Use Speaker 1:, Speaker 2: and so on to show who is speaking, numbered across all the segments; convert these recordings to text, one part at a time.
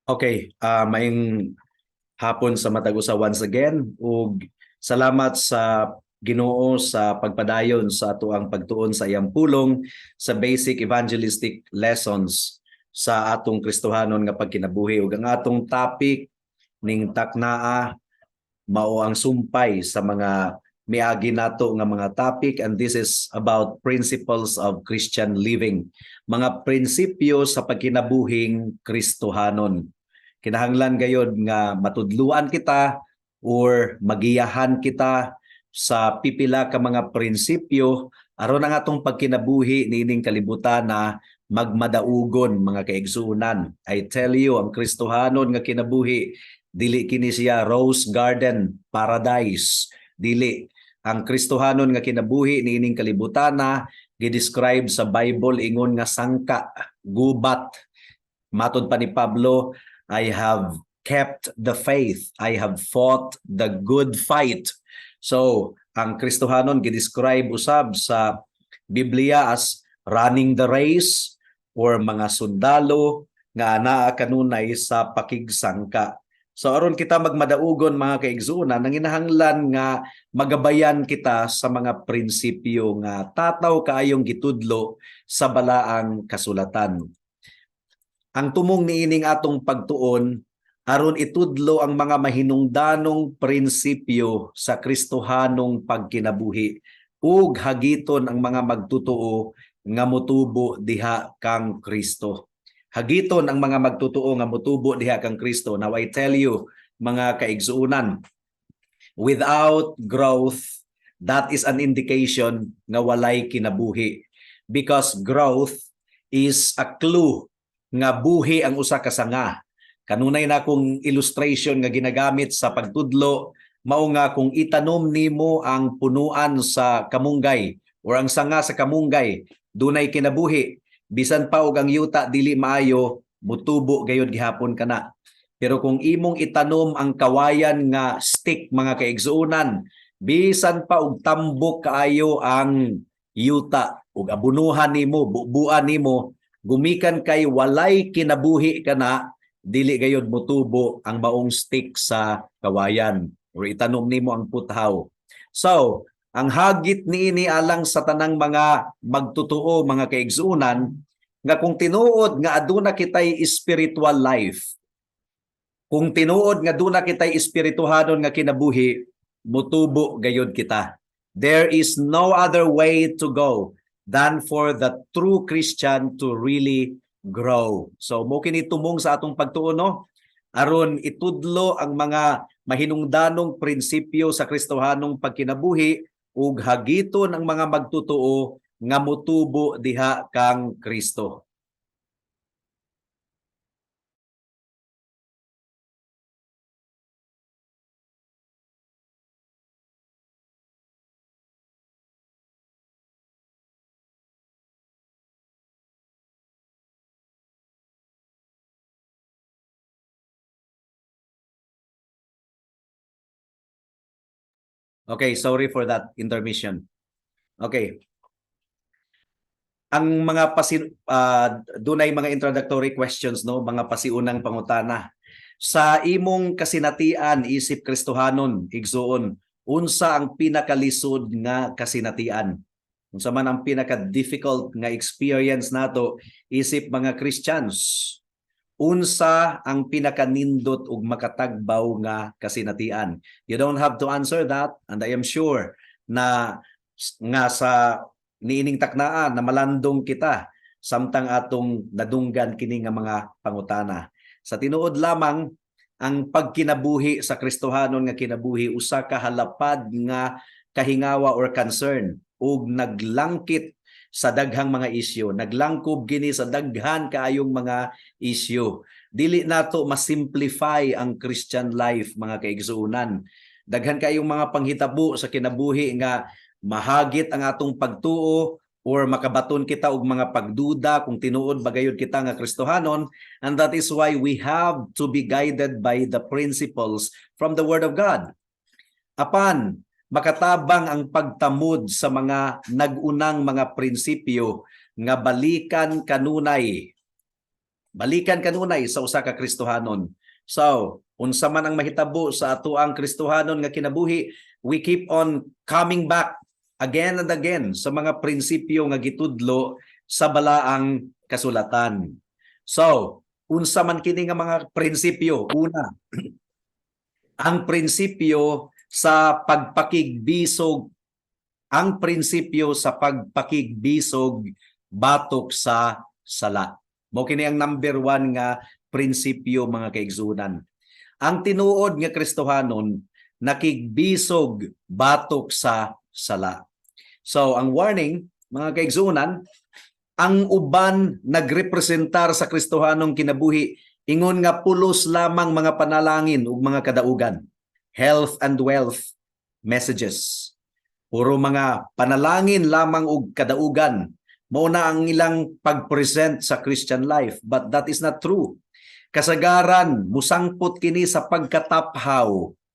Speaker 1: Okay, maayong hapon sa matag usa once again ug salamat sa Ginoo sa pagpadayon sa ato ang pagtuon sa iyang pulong sa basic evangelistic lessons sa atong Kristohanon nga pagkinabuhi ug ang atong topic ning taknaa mao ang sumpay sa mga miagi nato nga mga topic, and this is about principles of Christian living, mga prinsipyo sa pagkinabuhing Kristohanon. Kinahanglan gayud nga matudluan kita or magiyahan kita sa pipila ka mga prinsipyo aron ang atong pagkinabuhi niining kalibutan na magmadaugon mga kaigsuonan. I tell you, ang Kristohanon nga kinabuhi dili kini siya rose garden paradise. Dili. Ang Kristohanon nga kinabuhi niining kalibutan na gidescribe sa Bible ingon nga sangka, gubat. Matod pa ni Pablo, I have kept the faith. I have fought the good fight. So, ang Kristohanon gidescribe usab sa Biblia as running the race or mga sundalo nga anaa kanunay sa pakigsangka. So aron kita magmadaugon mga kaigsuonan, nanginahanglan nga magabayan kita sa mga prinsipyo nga tataw kaayong gitudlo sa balaang kasulatan. Ang tumong niining atong pagtuon aron itudlo ang mga mahinungdanong prinsipyo sa Kristohanong pagkinabuhi ug hagiton ang mga magtutuo nga motubo diha kang Kristo. Hagiton ang mga magtutuo nga motubo diha kang Kristo. Now I tell you, mga kaigsuonan, without growth, that is an indication nga walay kinabuhi, because growth is a clue nga buhi ang usa ka sanga. Kanunay na kung illustration nga ginagamit sa pagtudlo, mao nga kung itanom nimo ang punuan sa kamunggay or ang sanga sa kamunggay, dunay kinabuhi. Bisan pa og ang yuta dili maayo, mutubo gayud gihapon kana. Pero kung imong itanom ang kawayan nga stick mga kaigsuonan, bisan pa og tambok kaayo ang yuta ug abunuhan nimo, bubuan nimo, gumikan kay walay kinabuhi kana, dili gayud motubo ang maong stick sa kawayan or itanom nimo ang puthaw. So, ang hagit niini alang sa tanang mga magtutuo mga kaigsuonan nga kung tinuod nga aduna kitay spiritual life, kung tinuod nga aduna kitay espirituhanon nga kinabuhi, mutubo gayud kita. There is no other way to go than for the true Christian to really grow. So mo kini tumong sa atong pagtuon, no? Aron itudlo ang mga mahinungdanong prinsipyo sa Kristohanong pagkinabuhi ug hagiton ang mga magtutuo nga motubo diha kang Kristo. Okay, sorry for that intermission. Okay. Ang mga dunay mga introductory questions, no, mga pasiunang pangutana. Sa imong kasinatian isip Kristohanon, igsuon, unsa ang pinakalisod nga kasinatian? Unsa man ang pinaka-difficult nga experience nato isip mga Christians? Unsa ang pinakanindot ug makatagbaw nga kasinatian? You don't have to answer that, and I am sure na nga sa niining taknaa na malandong kita samtang atong nadunggan kini nga mga pangutana. Sa tinuod lamang, ang pagkinabuhi sa Kristohanon nga kinabuhi usa ka halapad nga kahingawa or concern ug naglangkit sa daghang mga isyu, naglangkob gini sa daghan kaayong mga isyu. Dili nato masimplify ang Christian life mga kaigsuonan. Daghan kaayong mga panghitabo sa kinabuhi nga mahagit ang atong pagtuo or makabaton kita og mga pagduda kung tinuod ba gayud kita nga Kristohanon, and that is why we have to be guided by the principles from the Word of God. Apan makatabang ang pagtamod sa mga nagunang mga prinsipyo nga balikan kanunay Balikan kanunay sa usa ka Kristohanon. So, unsa man ang mahitabo sa atuang Kristohanon nga kinabuhi, we keep on coming back again and again sa mga prinsipyo nga gitudlo sa balaang kasulatan. So, unsa man kini nga mga prinsipyo? Una, ang prinsipyo sa pagpakigbisog, ang prinsipyo sa pagpakigbisog batok sa sala. Mo kini ang number 1 nga prinsipyo, mga kaigsunan. Ang tinuod nga Kristohanon nakigbisog batok sa sala. So ang warning, mga kaigsunan, ang uban nagrepresentar sa Kristohanong kinabuhi ingon nga pulos lamang mga panalangin ug mga kadaugan, health and wealth messages. Puro mga panalangin lamang ug kadaugan mao na ang ilang pag-present sa Christian life, but that is not true. Kasagaran musangpot kini sa pagkataphaw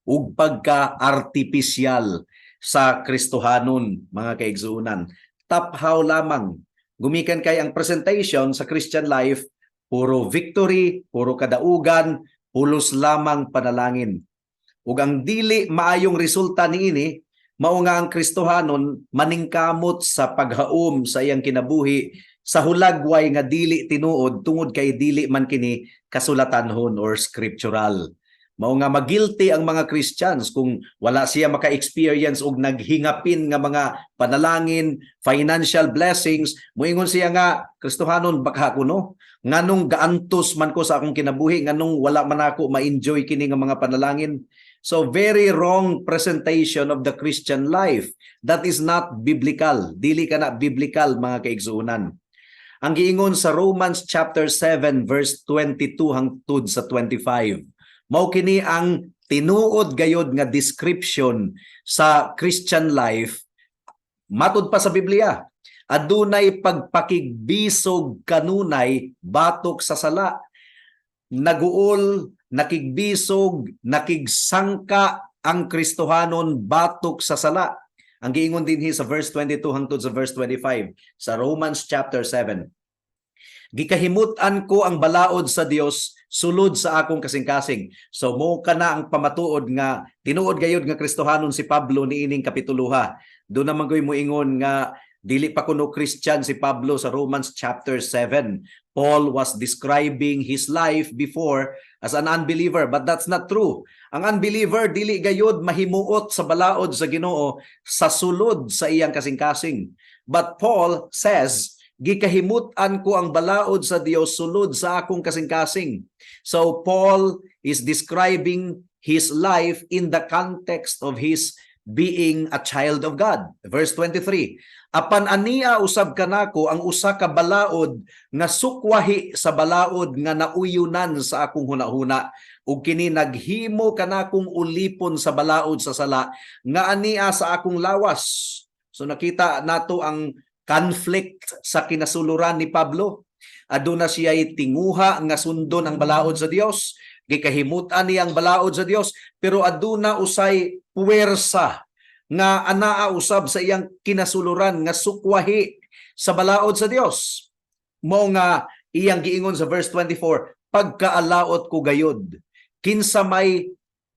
Speaker 1: ug pagka-artipisyal sa Kristohanon, mga kaigsuunan. Taphaw lamang. Gumikan kay ang presentation sa Christian life, puro victory, puro kadaugan, pulos lamang panalangin. Ug ang dili maayong resulta niini mao nga ang Kristohanon maningkamot sa paghaom sa iyang kinabuhi sa hulagway nga dili tinuod tungod kay dili man kini kasulatanhon or scriptural. Mao nga magilty ang mga Christians kung wala siya maka-experience og naghingapin nga mga panalangin, financial blessings, moingon siya nga Kristohanon baka kuno nganong gaantos man ko sa akong kinabuhi, nganong wala man ako ma-enjoy kini nga mga panalangin. So very wrong presentation of the Christian life. That is not biblical. Dili ka na biblical, mga kaigsuunan. Ang giingon sa Romans chapter 7 verse 22 hangtod sa 25. Mao kini ang tinuod gayod nga description sa Christian life matud pa sa Biblia. Adunay pagpakigbisog kanunay batok sa sala. Naguol, nakigbisog, nakigsangka ang Kristohanon batok sa sala. Ang giingon dinhi sa verse 22 hangtod sa verse 25 sa Romans chapter 7. Gikahimutan ko ang balaod sa Dios sulod sa akong kasing-kasing. So mo kana ang pamatuod nga tinuod gayud nga Kristohanon si Pablo niining kapituluha. Doon naman ko'y moingon nga dili pa kuno Christian si Pablo sa Romans chapter 7. Paul was describing his life before as an unbeliever, but that's not true. Ang unbeliever dili gayud mahimuot sa balaod sa Ginoo sa sulod sa iyang kasing-kasing. But Paul says, gikahimutan ko ang balaod sa Dios sulod sa akong kasing-kasing. So Paul is describing his life in the context of his being a child of God. Verse 23, apan ania usab kanako ang usa ka balaod nga sukwahi sa balaod nga nauyunan sa akong hunahuna ug kini naghimo kanakong ulipon sa balaod sa sala nga ania sa akong lawas. So nakita nato ang conflict sa kinasuluran ni Pablo. Aduna siya'y tinguha nga sundon ang balaod sa Dios, gikahimutan niya ang balaod sa Dios, pero aduna usay puwersa nga anaa usab sa iyang kinasuluran nga sukwahi sa balaod sa Dios. Mao nga iyang giingon sa verse 24, pagkaalaot ko gayod, kinsa may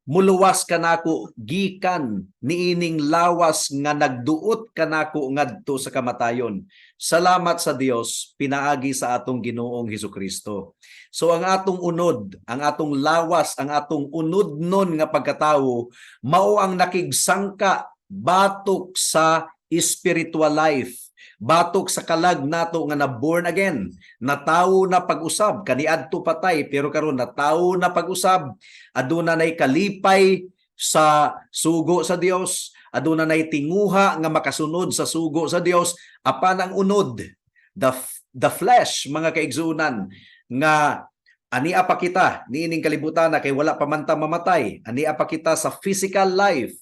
Speaker 1: muluwas kanako gikan niining lawas nga nagduot kanako ngadto sa kamatayon. Salamat sa Dios pinaagi sa atong Ginoong Hesukristo. So ang atong unod, ang atong lawas, ang atong unodnon nga pagkatawo mao ang nakigsangka batok sa spiritual life. Batok sa kalag nato nga na born again, na tawo na pag-usab, kaniadto patay pero karon na tawo na pag-usab, aduna nay kalipay sa sugo sa Dios, aduna nay tinguha nga makasunod sa sugo sa Dios, apan ang unod, the flesh, mga kaigsunan, nga ania pa kita niining kalibutan na kay wala pa man ta mamatay, ania pa kita sa physical life,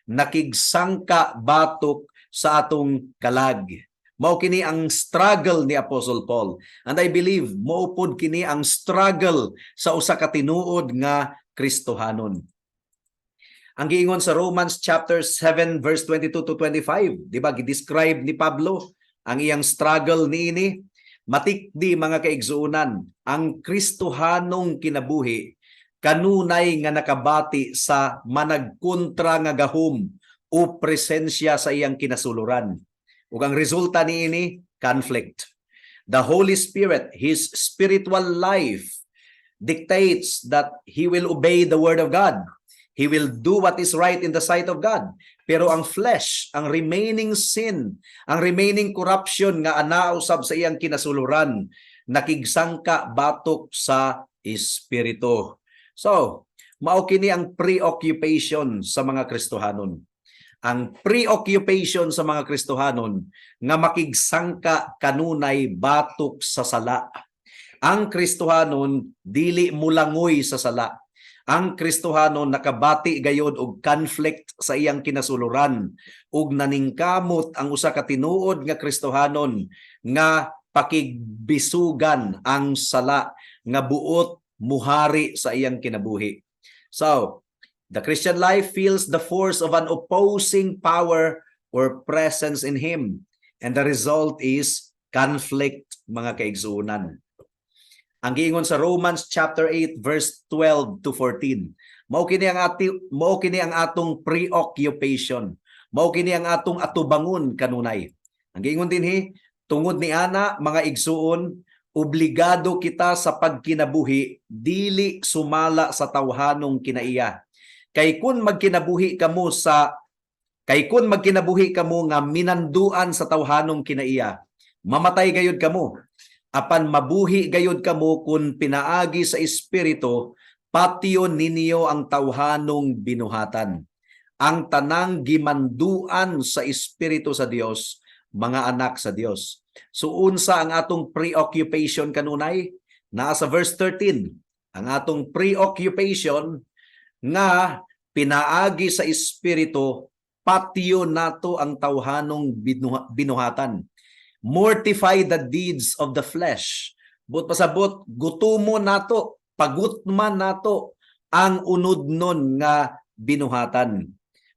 Speaker 1: nakigsangka batok sa atong kalag. Mao kini ang struggle ni Apostle Paul. And I believe mao pod kini ang struggle sa usa ka tinuod nga Kristohanon. Ang giingon sa Romans chapter 7 verse 22 to 25, di ba, gidescribe ni Pablo ang iyang struggle niini. Matikdi mga kaigsuunan, ang Kristohanong kinabuhi kanunay nga nakabati sa managkontra nga gahom o presensya sa iyang kinasuluran. Ug ang resulta niini conflict. The Holy Spirit, His spiritual life, dictates that He will obey the Word of God. He will do what is right in the sight of God. Pero ang flesh, ang remaining sin, ang remaining corruption nga anausab sa iyang kinasuluran, nakigsangka batok sa espiritu. So, mao kini ang preoccupation sa mga Kristohanon. Ang preoccupation sa mga Kristohanon nga makigsangka kanunay batok sa sala. Ang Kristohanon dili mulangoy sa sala. Ang Kristohanon nakabati gayod og conflict sa iyang kinasuluran ug naningkamot ang usa ka tinuod nga Kristohanon nga pakigbisugan ang sala nga buot muhari sa iyang kinabuhi. So, the Christian life feels the force of an opposing power or presence in him. And the result is conflict, mga kaigsuunan. Ang giingon sa Romans chapter 8 verse 12 to 14. Mao kini ang atong preoccupation. Mao kini ang atong atubangon kanunay. Ang giingon dinhi, tungod ni ana mga igsuon, obligado kita sa pagkinabuhi dili sumala sa tawhanong kinaiya. Kay kun magkinabuhi kamo nga minanduan sa tawhanong kinaiya, mamatay gayud kamo. Apan mabuhi gayud kamo kun pinaagi sa espiritu, patyon ninyo ang tawhanong binuhatan. Ang tanang gimanduan sa espiritu sa Dios, mga anak sa Dios. So unsa ang atong preoccupation kanunay? Naa sa verse 13. Ang atong preoccupation nga pinaagi sa espiritu, patyon nato ang tawhanong binuhatan. Mortify the deeds of the flesh. But pasabot, gutumo nato, pagutman nato ang unodnon nga binuhatan.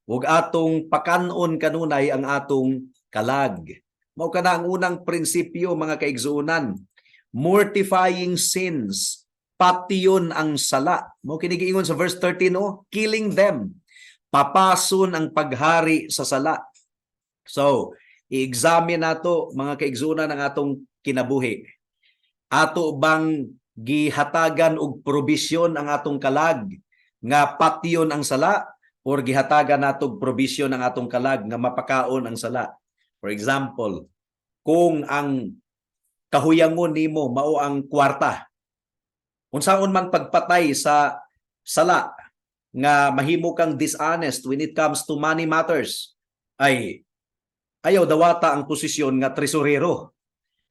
Speaker 1: Ug atong pakanon kanunay ang atong kalag. Mao kana ang unang prinsipyo, mga kaigsuunan. Mortifying sins, patyon ang sala. Mao kini giingon sa verse 13, killing them. Papason ang paghari sa sala. So, i-examine nato, mga kaigsuunan, ang atong kinabuhi. Ato bang gihatagan og probisyon ang atong kalag nga patyon ang sala, or gihatagan nato og probisyon ang atong kalag nga mapakaon ang sala? For example, kung ang kahuyangon nimo mao ang kwarta, unsaon man pagpatay sa sala nga mahimo kang dishonest when it comes to money matters, ay ayaw dawata ang posisyon nga tresurero.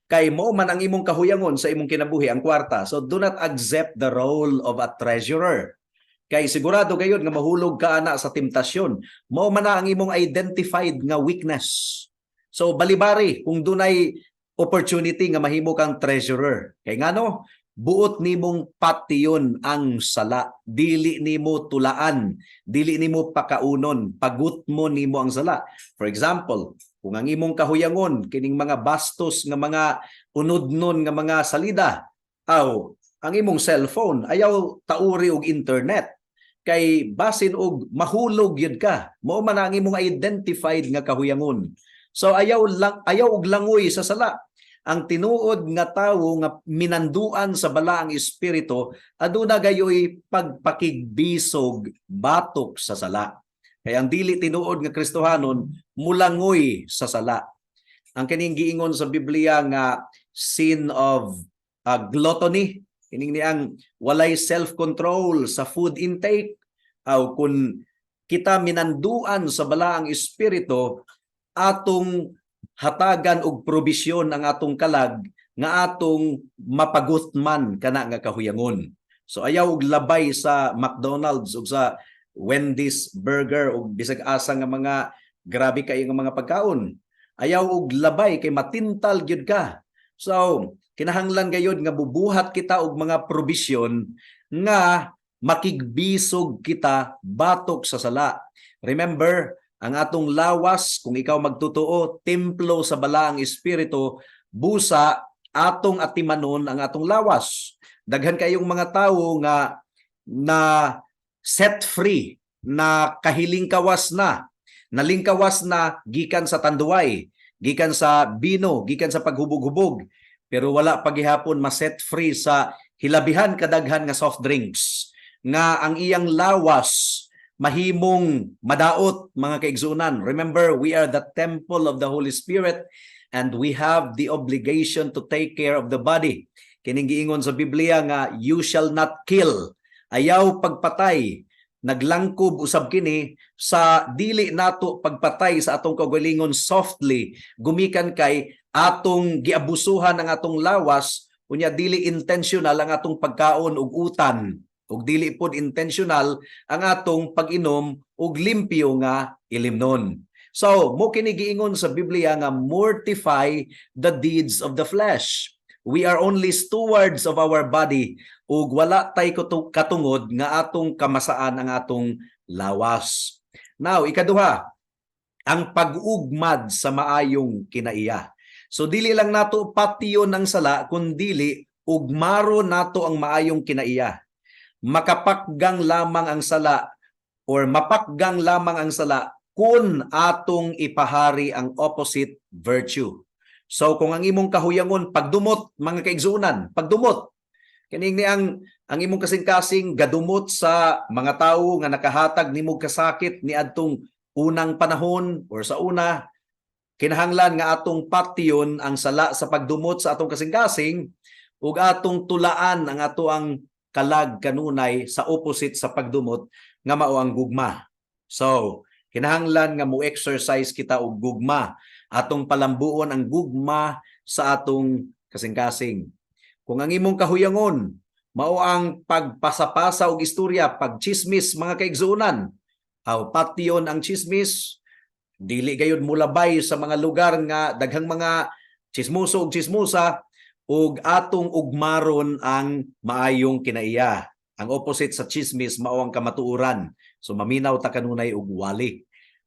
Speaker 1: Kay mo man ang imong kahuyangon sa imong kinabuhi, ang kwarta. So do not accept the role of a treasurer. Kay sigurado gayud nga mahulog ka ana sa temptasyon. Mao man na ang imong identified nga weakness. So balibari kung dunay opportunity nga mahimo kang treasurer. Kay ngano, buot nimong patyon ang sala, dili nimo tulaan, dili nimo pakaunon, pagutmo nimo ang sala. For example, kung ang imong kahuyangon kining mga bastos nga mga unodnon nga mga salida, aw ang imong cellphone ayaw tauri og internet, kay basin og mahulog yun ka, mao man ang imong identified nga kahuyangon. So ayaw og langoy sa sala. Ang tinuod nga tawo nga minanduan sa balaang espiritu, aduna gayoy pagpakigbisog batok sa sala. Kaya ang dili tinuod nga Kristohanon mulangoy sa sala. Ang kining giingon sa Biblia nga sin of gluttony, kining niyang walay self-control sa food intake, aw kun kita minanduan sa balaang espiritu, atong hatagan og probisyon ang atong kalag nga atong mapagutman kana nga kahuyangon. So ayaw og labay sa McDonald's ug sa Wendy's burger ug bisag asa nga mga grabe kay nga mga pagkaon. Ayaw og labay kay matintal gyud ka. So kinahanglan gayud nga bubuhat kita og mga probisyon nga makigbisog kita batok sa sala. Remember, ang atong lawas, kung ikaw magtotoo, templo sa balaang espiritu, busa atong atimanon ang atong lawas. Daghan kayong mga tawo nga na set free, na kahilingkawas na, nalingkawas na gikan sa tanduay, gikan sa bino, gikan sa paghubog-hubog, pero wala pagihapon ma-set free sa hilabihan kadaghan nga soft drinks nga ang iyang lawas mahimong madaot, mga kaigsunan. Remember, we are the temple of the Holy Spirit and we have the obligation to take care of the body. Kining giingon sa Biblia nga, you shall not kill. Ayaw pagpatay. Naglangkob usab kini sa dili nato pagpatay sa atong kaugalingon softly, gumikan kay atong giabusuhan ang atong lawas, unya dili intentional ang atong pagkaon ug utan, ug dili pod intentional ang atong pag-inom og limpyo nga ilimnon. So, mo kini giingon sa Biblia nga mortify the deeds of the flesh. We are only stewards of our body ug wala tay katungod nga atong kamasaan ang atong lawas. Now, ikaduha, ang pag-ugmad sa maayong kinaiya. So dili lang nato patiyon ang sala, kundili ugmaro nato ang maayong kinaiya. Makapakgang lamang ang sala or mapakgang lamang ang sala kung atong ipahari ang opposite virtue. So kung ang imong kahuyangon pagdumot, mga kaigsunan, pagdumot, kining ni ang imong kasing-kasing gadumot sa mga tawo nga nakahatag nimo kasakit ni adtong unang panahon or sa una, kinahanglan nga atong patiyon ang sala sa pagdumot sa atong kasing-kasing ug atong tulaan ang ato ang kalag kanunay sa opposite sa pagdumot nga mao ang gugma. So, kinahanglan nga mo exercise kita og gugma, atong palambuon ang gugma sa atong kasing-kasing. Kung ang imong kahuyangon mao ang pagpasapasa og istorya, pagchismis, mga kaigsuunan, aw patiyon ang chismis, dili gayud mulabay sa mga lugar nga daghang mga chismoso ug chismosa, ug atong ugmaron ang maayong kinaiya. Ang opposite sa chismis mao ang kamatuoran. So maminaw ta kanunay og wali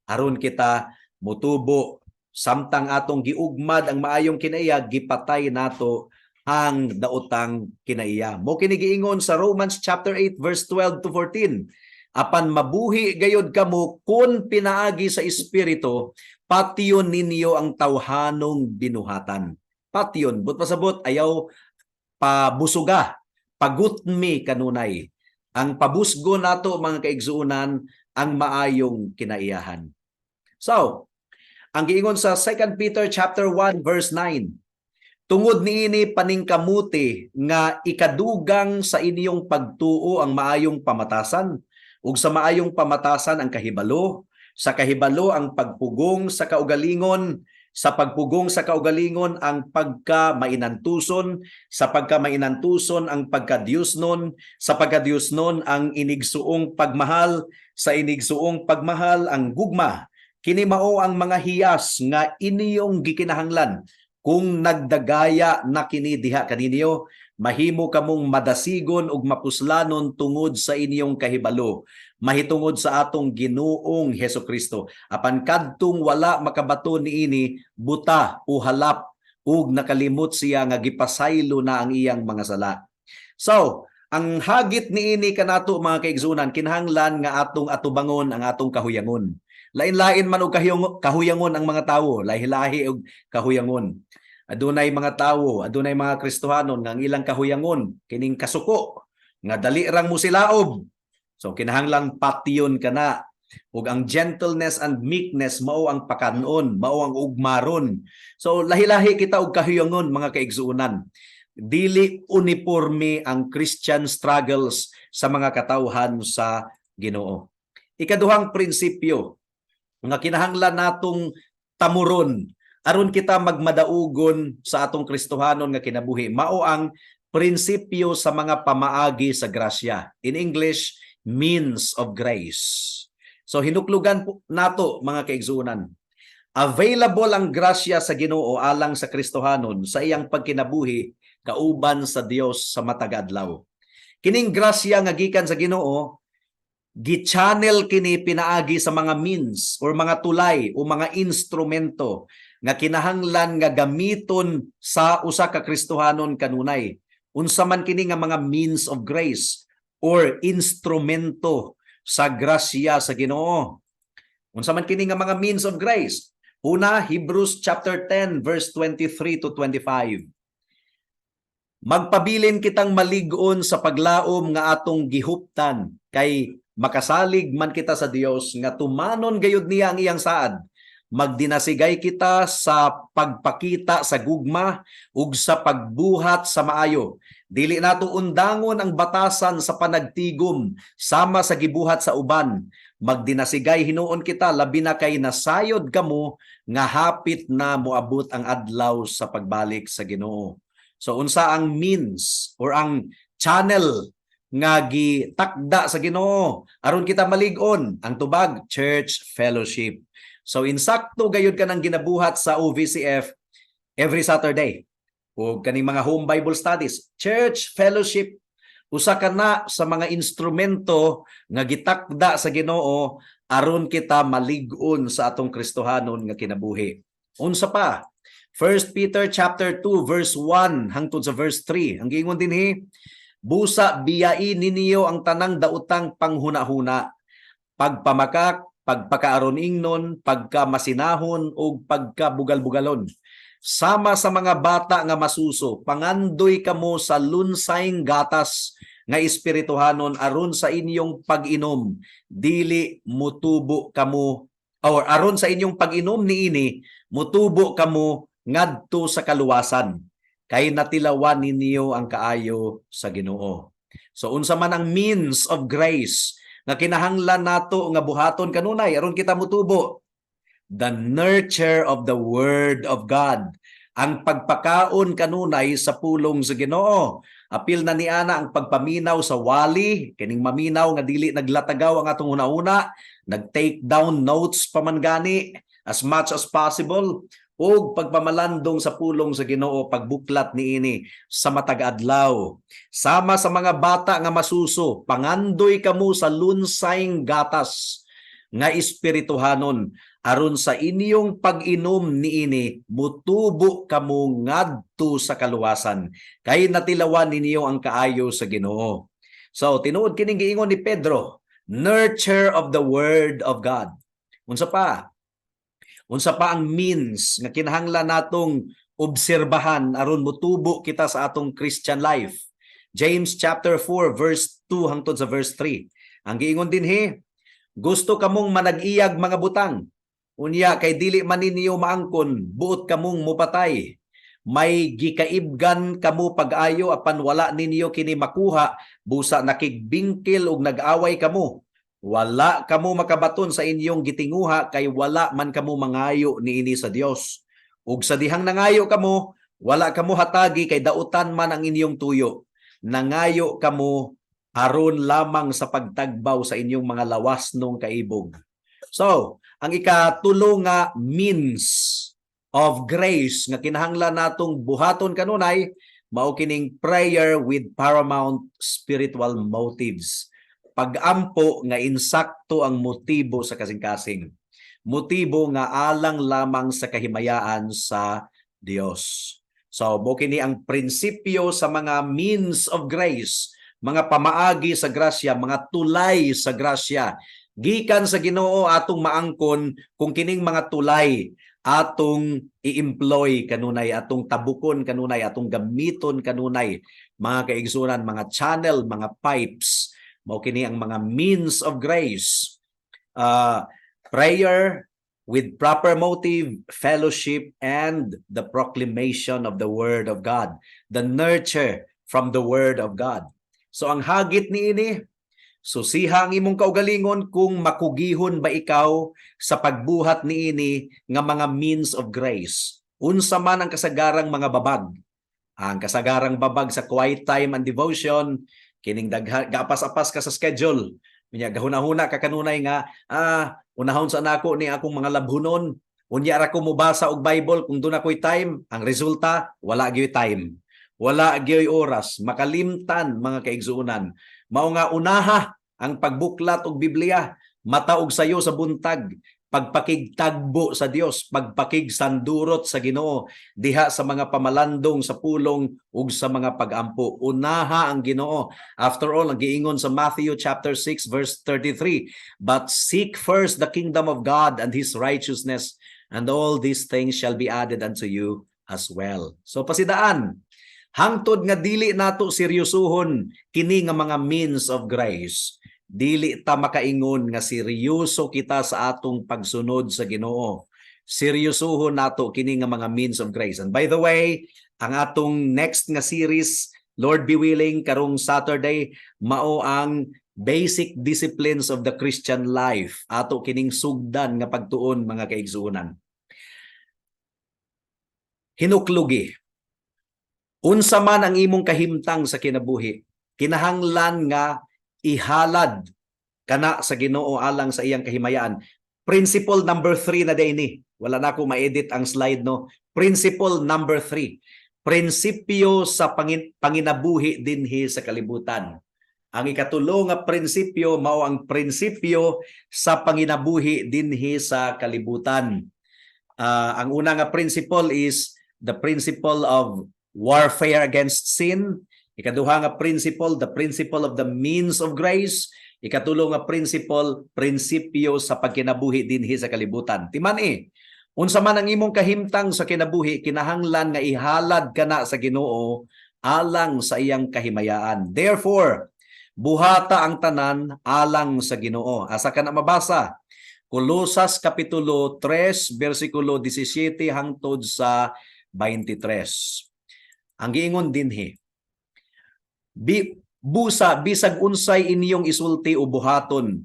Speaker 1: aron kita mutubo samtang atong giugmad ang maayong kinaiya, gipatay nato ang daotang kinaiya. Mo kini giingon sa Romans chapter 8 verse 12 to 14. Apan mabuhi gayud kamo kun pinaagi sa espiritu, patiyon ninyo ang tawhanong binuhatan. Patyon, but pasabot ayaw pabusuga, pagutmi kanunay. Ang pabusgo nato, mga kaigsuunan, ang maayong kinaiyahan. So, ang giingon sa 2 Peter chapter 1 verse 9, tungod niini paningkamuti nga ikadugang sa inyong pagtuo ang maayong pamatasan, ug sa maayong pamatasan ang kahibalo, sa kahibalo ang pagpugong sa kaugalingon, sa pagpugong sa kaugalingon ang pagka-mainantuson, sa pagka-mainantuson ang pagka-Diosnon, sa pagka-Diosnon ang inigsuong pagmahal, sa inigsuong pagmahal ang gugma. Kini mao ang mga hiyas nga iniyong gikinahanglan. Kung nagdagaya na kini diha kaninyo, mahimo kamong madasigon ug mapuslanon tungod sa inyong kahibalo, mahitungod sa atong Ginoong Hesukristo. Apan kadtong wala makabato niini, buta o halap ug nakalimot siya nga gipasaylo na ang iyang mga sala. So, ang hagit niini kanato, mga kaigsunan, kinahanglan nga atong atubangon ang atong kahuyangon. Lain-lain man og kahuyangon ang mga tawo, lahi-lahi og kahuyangon. Adunay mga tawo, adunay mga Kristohanon nga ang ilang kahuyangon kining kasuko nga dali rang musilaob. So kinahanglang patiyon kana. Ug ang gentleness and meekness mao ang pakanon, mao ang ugmaron. So lahi-lahi kita og kahuyangon, mga kaigsuunan. Dili uniforme ang Christian struggles sa mga katawhan sa Ginoo. Ikaduhang prinsipyo nga kinahanglan natong tamuron aron kita magmadaugon sa atong Kristohanon nga kinabuhi, mao ang prinsipyo sa mga pamaagi sa grasya. In English, means of grace. So hinuklugan po nato, mga kaigsuunan. Available ang grasya sa Ginoo alang sa Kristohanon sa iyang pagkinabuhi kauban sa Dios sa matag adlaw. Kining grasya nga gikan sa Ginoo, gi-channel kini pinaagi sa mga means or mga tulay o mga instrumento nga kinahanglan nga gamiton sa usa ka Kristohanon kanunay. Unsa man kini nga mga means of grace or instrumento sa grasya sa Ginoo. Unsa man kini nga mga means of grace? Una, Hebrews chapter 10 verse 23 to 25. Magpabilin kitang malig-on sa paglaom nga atong gihuptan, kay makasalig man kita sa Dios nga tumanon gayud niya ang iyang saad. Magdinasigay kita sa pagpakita sa gugma ug sa pagbuhat sa maayo. Dili nato undangon ang batasan sa panagtigom sama sa gibuhat sa uban. Magdinasigay hinuon kita labi na kay nasayod kamo nga hapit na moabot ang adlaw sa pagbalik sa Ginoo. So unsa ang means or ang channel nga gitakda sa Ginoo aron kita malig-on? Ang tubag, church fellowship. So insakto gayud ka nang ginabuhat sa OVCF every Saturday. O kaning mga home Bible studies, church fellowship, usa ka na sa mga instrumento nga gitakda sa Ginoo aron kita malig-on sa atong Kristohanon nga kinabuhi. Unsa pa? 1 Peter chapter 2 verse 1 hangtod sa verse 3. Ang giingon dinhi, busa biyain ninyo ang tanang daotang panghuna-huna, pagpamakak, pagpakaaron ingnon, pagkamasinahon ug pagkabugal-bugalon. Sama sa mga bata nga masuso, pangandoy kamo sa lunsayng gatas nga espirituhanon aron sa inyong pag-inom, dili mutubo kamo, or aron sa inyong pag-inom niini mutubo kamo ngadto sa kaluwasan, kay natilawan ninyo ang kaayo sa Ginoo. So unsa man ang means of grace nga kinahanglan nato nga buhaton kanunay aron kita mutubo? The nurture of the Word of God. Ang pagpakaon kanunay sa pulong sa Ginoo. Apil na niana ang pagpaminaw sa wali, kining maminaw nga dili naglatagaw ang atong una-una, nag-take down notes pa man gani as much as possible, o pagpamalandong sa pulong sa Ginoo, pagbuklat niini sa matag adlaw. Sama sa mga bata nga masuso, pangandoy kamo sa lunsayng gatas nga espirituhanon aron sa inyong pag-inom niini mutubo kamo ngadto sa kaluwasan, kay natilawan ninyo ang kaayo sa Ginoo. So tinuod kining giingon ni Pedro, nurture of the Word of God. Unsa pa? Unsa pa ang means nga kinahanglan natong obserbahan aron mutubo kita sa atong Christian life? James chapter 4 verse 2 hangtod sa verse 3. Ang giingon dinhi, gusto kamong manag-iyag mga butang, unya kay dili man ninyo maangkon, buot kamong mupatay. May gikaibgan kamo pag-ayo apan wala ninyo kini makuha, busa nakigbingkil ug nag-away kamo. Wala kamo makabaton sa inyong gitinguha, kay wala man kamo mangayo niini sa Dios. Ug sa dihang nangayo kamo, wala kamo hatagi kay dautan man ang inyong tuyo. Nangayo kamo aron lamang sa pagtagbaw sa inyong mga lawas nung kaibog. So, ang ikatulo nga means of grace nga kinahanglan natong buhaton kanunay mao kining prayer with paramount spiritual motives. Pag-ampo nga insakto ang motibo sa kasing-kasing. Motibo nga alang lamang sa kahimayaan sa Dios. So, mo kini ang prinsipyo sa mga means of grace, mga pamaagi sa grasya, mga tulay sa grasya. Gikan sa Ginoo atong maangkon kung kining mga tulay atong i-employ kanunay, atong tabukon kanunay, atong gamiton kanunay, mga kaigsunan, mga channel, mga pipes. Mao kini ang mga means of grace. Prayer with proper motive, fellowship, and the proclamation of the Word of God. The nurture from the Word of God. So ang hagit niini, susiha ang imong kaugalingon kung makugihon ba ikaw sa pagbuhat niini nga mga means of grace. Unsa man ang kasagarang mga babag. Ang kasagarang babag sa quiet time and devotion, kining gapas-apas ka sa schedule. Unya gahuna-huna ka kanunay nga unahon sa nako ni akong mga labhunon. Unya ra ko mobasa og Bible kung doon ako'y time. Ang resulta, wala gyud time. Wala gyud oras, makalimtan mga kaigsuonan. Mao nga unaha ang pagbuklat og Biblia, mataog sayo sa buntag, pagpakigtagbo sa Dios, pagpakigsandurot sa Ginoo diha sa mga pamalandong sa pulong ug sa mga pagampo. Unaha ang Ginoo. After all, ang giingon sa Matthew chapter 6 verse 33, "But seek first the kingdom of God and his righteousness, and all these things shall be added unto you as well." So pasidaan, hangtod nga dili nato seryosohon kini nga mga means of grace, dili ta makaingon nga seryoso kita sa atong pagsunod sa Ginoo. Seryosohon nato kini nga mga means of grace. And by the way, ang atong next nga series, Lord be willing, karong Saturday, mao ang Basic Disciplines of the Christian Life. Ato kining sugdan nga pagtuon, mga kaigsuonan. Hinuklugi. Unsa man ang imong kahimtang sa kinabuhi, kinahanglan nga ihalad kana sa Ginoo alang sa iyang kahimayaan. Principle number 3 na day ni. Wala na ako ma-edit ang slide, no. Principle number 3. Prinsipyo sa panginabuhi dinhi sa kalibutan. Ang ikatulo nga prinsipyo mao ang prinsipyo sa panginabuhi dinhi sa kalibutan. Ang una nga principle is the principle of warfare against sin. Ikaduha nga principle, the principle of the means of grace. Ikatulo nga principle, prinsipyo sa pagkinabuhi dinhi sa kalibutan. Timan unsa man ang imong kahimtang sa kinabuhi, kinahanglan nga ihalad kana sa Ginoo alang sa iyang kahimayaan. Therefore, buhata ang tanan alang sa Ginoo. Asa ka na mabasa? Kolosas kapitulo 3, versikulo 17 hangtod sa 23. Ang giingon dinhi, busa bisag unsay inyong isulti o buhaton,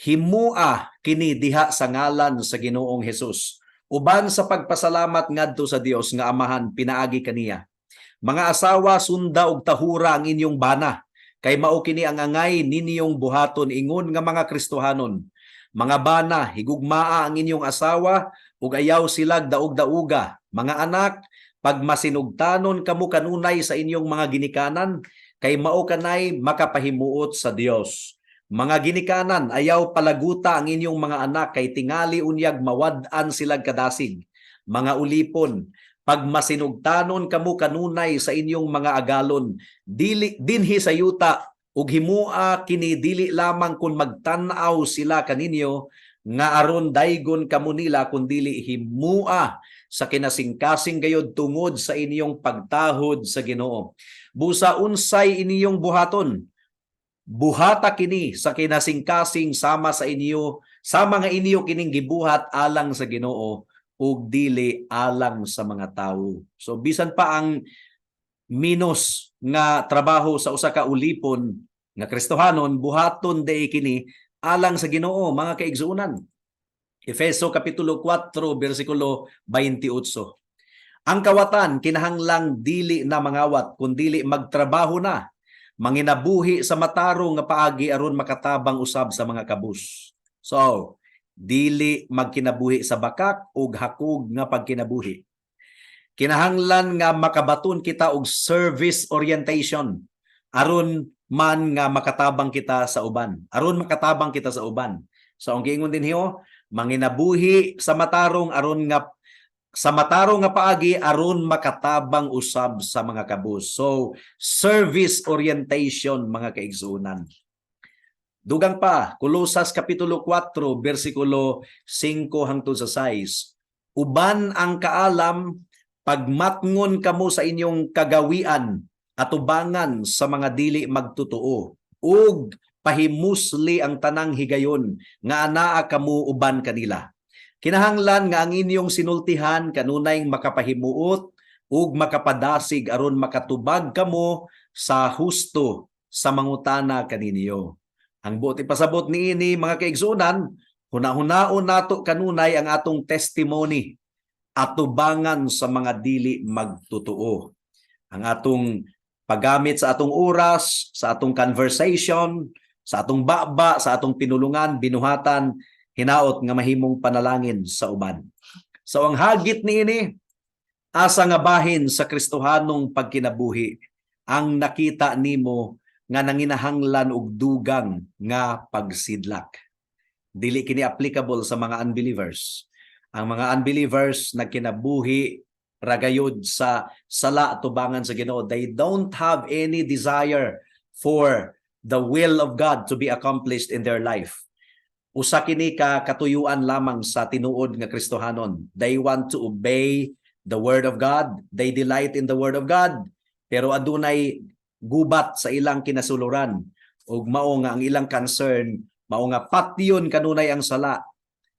Speaker 1: himua kini diha sa ngalan sa Ginoong Hesus, uban sa pagpasalamat ngadto sa Dios nga Amahan pinaagi kaniya. Mga asawa, sunda og tahura ang inyong bana, kay mao kini ang angay ninyong buhaton ingon nga mga Kristohanon. Mga bana, higugmaa ang inyong asawa ug ayaw silag daog-dauga. Mga anak, pagmasinugtanon kamo kanunay sa inyong mga ginikanan, kay mao kanay makapahimuot sa Dios. Mga ginikanan, ayaw palaguta ang inyong mga anak, kay tingali unyag mawad-an silag kadasig. Mga ulipon, pagmasinugtanon kamo kanunay sa inyong mga agalon, dinhi sa yuta, ug himua kini dili lamang kun magtan-aw sila kaninyo, nga aron daygon kamo nila, kundili himua sa kinasingkasing gayod tungod sa inyong pagtahod sa Ginoo. Busa unsay inyong buhaton, buhata kini sa kinasingkasing sama sa inyo, sama nga inyo kining gibuhat alang sa Ginoo ug dili alang sa mga tawo. So bisan pa ang minus nga trabaho sa usa ka ulipon nga Kristohanon, buhaton day kini alang sa Ginoo, mga kaigsuonan. Efeso kapitulo 4 bersikulo 28. Ang kawatan kinahanglang dili na mangawat kundili magtrabaho na, manginabuhi sa matarong nga paagi aron makatabang usab sa mga kabus. So, dili magkinabuhi sa bakak ug hakog nga pagkinabuhi. Kinahanglan nga makabaton kita og service orientation aron man nga makatabang kita sa uban. Aron makatabang kita sa uban. So ang giingon din hiyo, manginabuhi sa matarong aron nga sa matarong nga paagi aron makatabang usab sa mga kabus. So service orientation, mga kaigsuonan. Dugang pa, Kolosas kapitulo 4 bersikulo 5 hangtod sa 6. Uban ang kaalam, pagmatngon kamo sa inyong kagawian, atubangan sa mga dili magtutuo, ug pahimusli ang tanang higayon nga anaa kamo uban kanila. Kinahanglan nga ang inyong sinultihan kanunay makapahimuot ug makapadasig aron makatubag kamo sa husto sa mangutana kaninyo. Ang buot ipasabot niini, mga kaigsuonan, huna-hunaon nato kanunay ang atong testimony atubangan sa mga dili magtutuo. Ang atong paggamit sa atong oras, sa atong conversation, sa atong baba, sa atong pinulungan, binuhatan, hinaot nga mahimong panalangin sa uban. So ang hagit niini, asa nga bahin sa Kristohanong pagkinabuhi, ang nakita nimo nga nanginahanglan og dugang nga pagsidlak. dili kini applicable sa mga unbelievers. Ang mga unbelievers nagkinabuhi ragayod sa sala tubangan sa Ginoo. They don't have any desire for the will of God to be accomplished in their life. Usa kini ka katuyuan lamang sa tinuod nga Kristohanon. They want to obey the word of God. They delight in the word of God. Pero adunay gubat sa ilang kinasuluran. Ug mao nga ang ilang concern, mao nga patyon kanunay ang sala.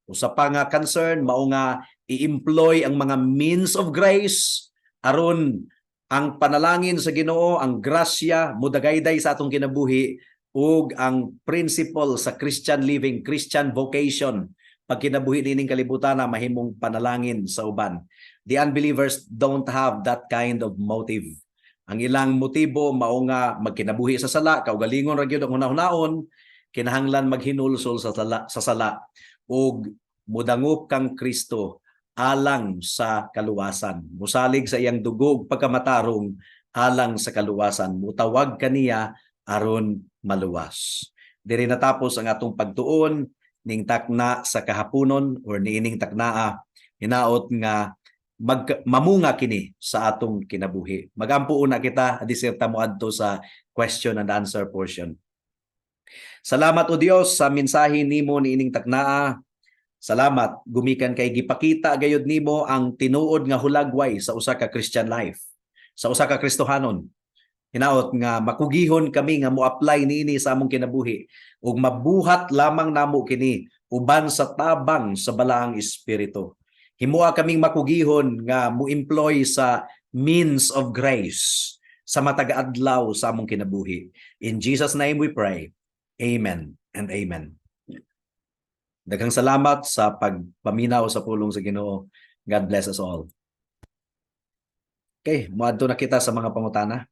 Speaker 1: Usa pa nga concern, mao nga i-employ ang mga means of grace aron ang panalangin sa Ginoo, ang grasya mudagayday sa atong kinabuhi ug ang principle sa Christian living, Christian vocation pag kinabuhi nining kalibutan na mahimong panalangin sa uban. The unbelievers don't have that kind of motive. Ang ilang motibo mao nga magkinabuhi sa sala, kaugalingon ra gyud ang hunahunahon, kinahanglan maghinulsol sa sala ug mudangop kang Kristo alang sa kaluwasan. Musalig sa iyang dugo ug pagkamatarong alang sa kaluwasan. Mutawag kaniya aron maluwas. Diri natapos ang atong pagtuon ning takna sa kahaponon or niining taknaa, hinaot nga mamunga kini sa atong kinabuhi. Magampo una kita diserta moadto sa question and answer portion. Salamat o Dios sa mensahe nimo niining taknaa. Salamat gumikan kay gipakita gayud nimo ang tinuod nga hulagway sa usa ka Christian life, sa usa ka Kristohanon. Hinaot nga makugihon kami nga mo-apply niini sa among kinabuhi ug mabuhat lamang namo kini uban sa tabang sa balaang espiritu. Himua kaming makugihon nga mo-employ sa means of grace sa matag adlaw sa among kinabuhi. In Jesus' name we pray. Amen and amen. Daghang salamat sa pagpaminaw sa pulong sa Ginoo. God bless us all. Okay, moadto na kita sa mga pangutana.